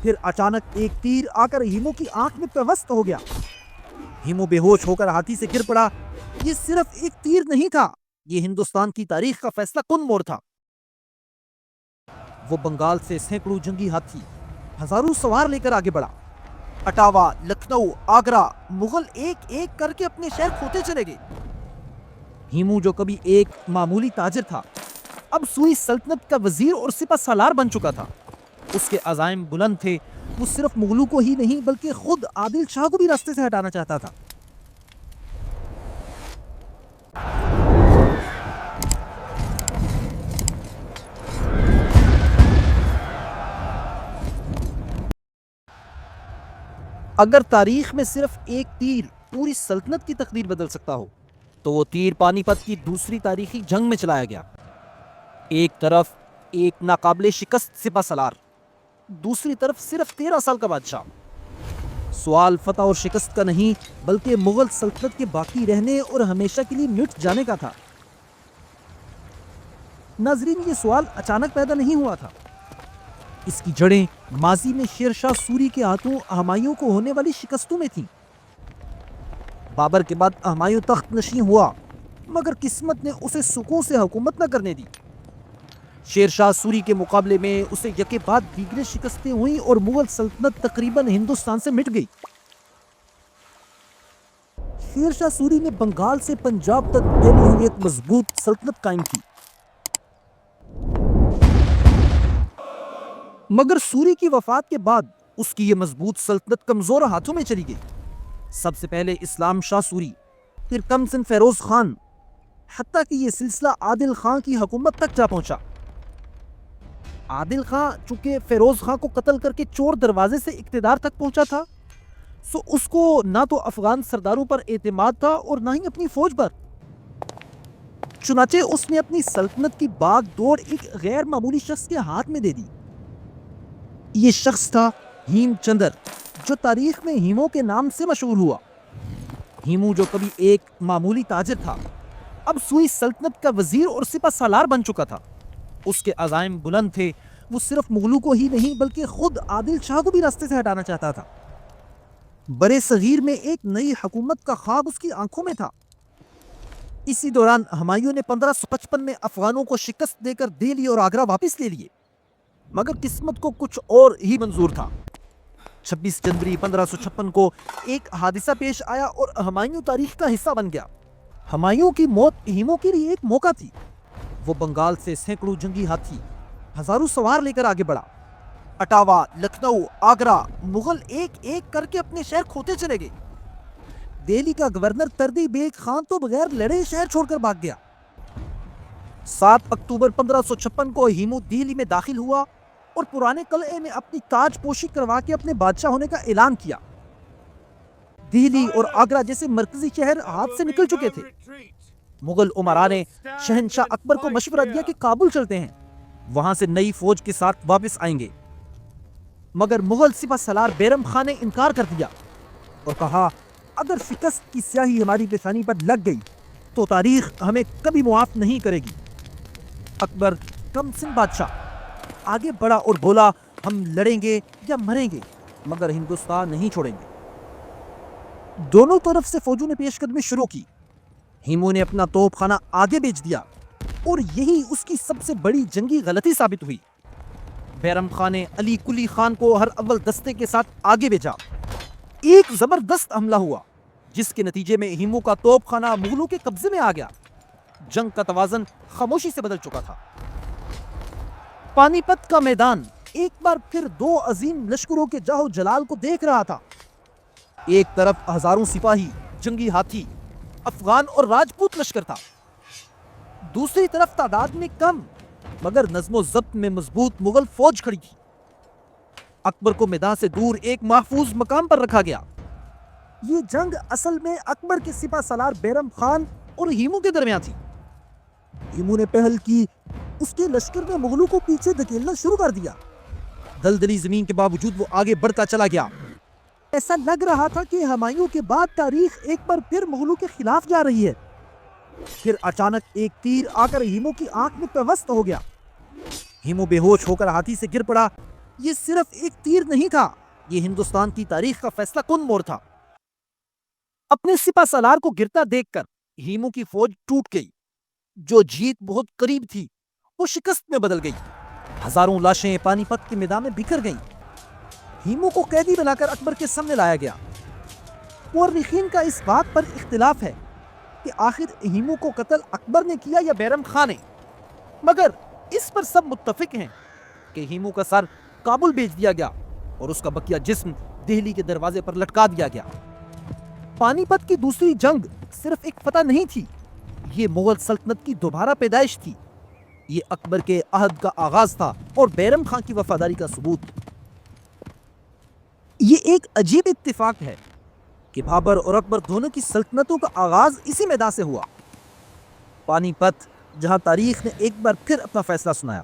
پھر اچانک ایک تیر آ کر ہیمو کی آنکھ میں پیوست ہو گیا۔ ہیمو بے ہوش ہو کر ہاتھی سے گر پڑا۔ یہ صرف ایک تیر نہیں تھا، یہ ہندوستان کی تاریخ کا فیصلہ کن موڑ تھا۔ وہ بنگال سے سینکڑوں جنگی ہاتھی، ہزاروں سوار لے کر آگے بڑھا۔ اٹاوا، لکھنؤ، آگرہ، مغل ایک ایک کر کے اپنے شہر کھوتے چلے گئے۔ ہیمو جو کبھی ایک معمولی تاجر تھا، اب سوئی سلطنت کا وزیر اور سپہ سالار بن چکا تھا۔ اس کے عزائم بلند تھے، وہ صرف مغلوں کو ہی نہیں بلکہ خود عادل شاہ کو بھی راستے سے ہٹانا چاہتا تھا۔ اگر تاریخ میں صرف ایک تیر پوری سلطنت کی تقدیر بدل سکتا ہو تو وہ تیر پانی پت کی دوسری تاریخی جنگ میں چلایا گیا۔ ایک طرف ایک ناقابل شکست سپہ سالار، دوسری طرف صرف 13 سال کا بادشاہ۔ سوال فتح اور شکست کا نہیں بلکہ مغل سلطنت کے باقی رہنے اور ہمیشہ کے لیے مٹ جانے کا تھا۔ ناظرین، یہ سوال اچانک پیدا نہیں ہوا تھا۔ اس کی جڑیں ماضی میں شیر شاہ سوری کے ہاتھوں ہمایوں کو ہونے والی شکستوں میں تھیں۔ بابر کے بعد ہمایوں تخت نشین ہوا، مگر قسمت نے اسے سکون سے حکومت نہ کرنے دی۔ شیر شاہ سوری کے مقابلے میں اسے یکے بعد دیگرے شکستیں ہوئیں اور مغل سلطنت تقریباً ہندوستان سے مٹ گئی۔ شیر شاہ سوری نے بنگال سے پنجاب تک پھیلی ہوئی ایک مضبوط سلطنت قائم کی، مگر سوری کی وفات کے بعد اس کی یہ مضبوط سلطنت کمزور ہاتھوں میں چلی گئی۔ سب سے پہلے اسلام شاہ سوری، پھر کم سن فیروز خان، حتیٰ کہ یہ سلسلہ عادل خان کی حکومت تک جا پہنچا۔ عادل خان چونکہ فیروز خان کو قتل کر کے چور دروازے سے اقتدار تک پہنچا تھا، سو اس کو نہ تو افغان سرداروں پر اعتماد تھا اور نہ ہی اپنی فوج پر۔ چنانچہ اس نے اپنی سلطنت کی باغ دوڑ ایک غیر معمولی شخص کے ہاتھ میں دے دی۔ یہ شخص تھا ہیم چندر، جو تاریخ میں ہیمو کے نام سے مشہور ہوا۔ ہیمو جو کبھی ایک معمولی تاجر تھا، اب سوئی سلطنت کا وزیر اور سپہ سالار بن چکا تھا۔ اس کے عزائم بلند تھے، وہ صرف مغلوں کو ہی نہیں بلکہ خود عادل شاہ کو بھی راستے سے ہٹانا چاہتا تھا۔ برے صغیر میں ایک نئی حکومت کا خواب اس کی آنکھوں میں تھا۔ اسی دوران ہمایوں نے 1555 میں افغانوں کو شکست دے کر دہلی اور آگرہ واپس لے لیے، مگر قسمت کو کچھ اور ہی منظور تھا۔ 26 جنوری 1556 کو ایک حادثہ پیش آیا اور ہمایوں تاریخ کا حصہ بن گیا۔ ہمایوں کی موت ہیمو کے لیے ایک موقع تھی۔ وہ بنگال سے سینکڑوں جنگی ہاتھی، ہزاروں سوار لے کر آگے بڑھا۔ اٹاوا، لکھنؤ، آگرہ، مغل ایک ایک کر کے اپنے شہر کھوتے چلے گئے۔ دہلی کا گورنر تردی بیگ خان تو بغیر لڑے شہر چھوڑ کر بھاگ گیا۔ 7 اکتوبر 1556 کو ہیمو دہلی میں داخل ہوا اور پرانے قلعے میں اپنی تاج پوشی کروا کے اپنے بادشاہ ہونے کا اعلان کیا۔ دہلی اور آگرہ جیسے مرکزی شہر ہاتھ سے نکل چکے تھے۔ مغل امراء نے شہنشاہ اکبر کو مشورہ دیا کہ کابل چلتے ہیں، وہاں سے نئی فوج کے ساتھ واپس آئیں گے، مگر مغل سپہ سالار بیرم خان نے انکار کر دیا اور کہا اگر شکست کی سیاہی ہماری پیشانی پر لگ گئی تو تاریخ ہمیں کبھی معاف نہیں کرے گی۔ اکبر کم سن بادشاہ آگے بڑھا اور بولا ہم لڑیں گے یا مریں گے مگر ہندوستان نہیں چھوڑیں گے۔ دونوں طرف سے فوجوں نے پیش قدمی شروع کی۔ ہیمو نے اپنا توپ خانہ آگے بیچ دیا اور یہی اس کی سب سے بڑی جنگی غلطی ثابت ہوئی۔ بیرم خان نے علی کلی خان کو ہر اول دستے کے ساتھ آگے بھیجا۔ ایک زبردست حملہ ہوا جس کے نتیجے میں ہیمو کا توپ خانہ مغلوں کے قبضے میں آ گیا۔ جنگ کا توازن خاموشی سے بدل چکا تھا۔ پانی پت کا میدان ایک بار پھر دو عظیم لشکروں کے جاہ و جلال کو دیکھ رہا تھا۔ ایک طرف ہزاروں سپاہی، جنگی ہاتھی، افغان اور راجپوت لشکر تھا، دوسری طرف تعداد میں کم مگر نظم و ضبط میں مضبوط مغل فوج کھڑی تھی۔ اکبر کو میدان سے دور ایک محفوظ مقام پر رکھا گیا۔ یہ جنگ اصل میں اکبر کے سپہ سالار بیرم خان اور ہیمو کے درمیان تھی۔ ہیمو نے پہل کی، اس کے لشکر نے مغلوں کو پیچھے دھکیلنا شروع کر دیا۔ دلدلی زمین کے باوجود وہ آگے بڑھتا چلا گیا۔ ایسا لگ رہا تھا کہ ہمایوں کے بعد تاریخ ایک بار پھر مغلوں کے خلاف جا رہی ہے۔ پھر اچانک ایک تیر آ کر ہیمو کی آنکھ میں پیوست ہو گیا۔ ہیمو بے ہوش ہو کر ہاتھی سے گر پڑا۔ یہ صرف ایک تیر نہیں تھا، یہ ہندوستان کی تاریخ کا فیصلہ کن موڑ تھا۔ اپنے سپہ سالار کو گرتا دیکھ کر ہیمو کی فوج ٹوٹ گئی۔ جو جیت بہت قریب تھی وہ شکست میں بدل گئی۔ ہزاروں لاشیں پانی پت کے میدان میں بکھر گئیں۔ ہیمو کو قیدی بنا کر اکبر کے سامنے لایا گیا۔ مورخین کا اس بات پر اختلاف ہے کہ آخر ہیمو کو قتل اکبر نے کیا یا بیرم خان نے، مگر اس پر سب متفق ہیں کہ ہیمو کا سر کابل بھیج دیا گیا اور اس کا بقیہ جسم دہلی کے دروازے پر لٹکا دیا گیا۔ پانی پت کی دوسری جنگ صرف ایک فتح نہیں تھی، یہ مغل سلطنت کی دوبارہ پیدائش تھی۔ یہ اکبر کے عہد کا آغاز تھا اور بیرم خان کی وفاداری کا ثبوت۔ یہ ایک عجیب اتفاق ہے کہ بابر اور اکبر دونوں کی سلطنتوں کا آغاز اسی میدان سے ہوا، پانی پت، جہاں تاریخ نے ایک بار پھر اپنا فیصلہ سنایا۔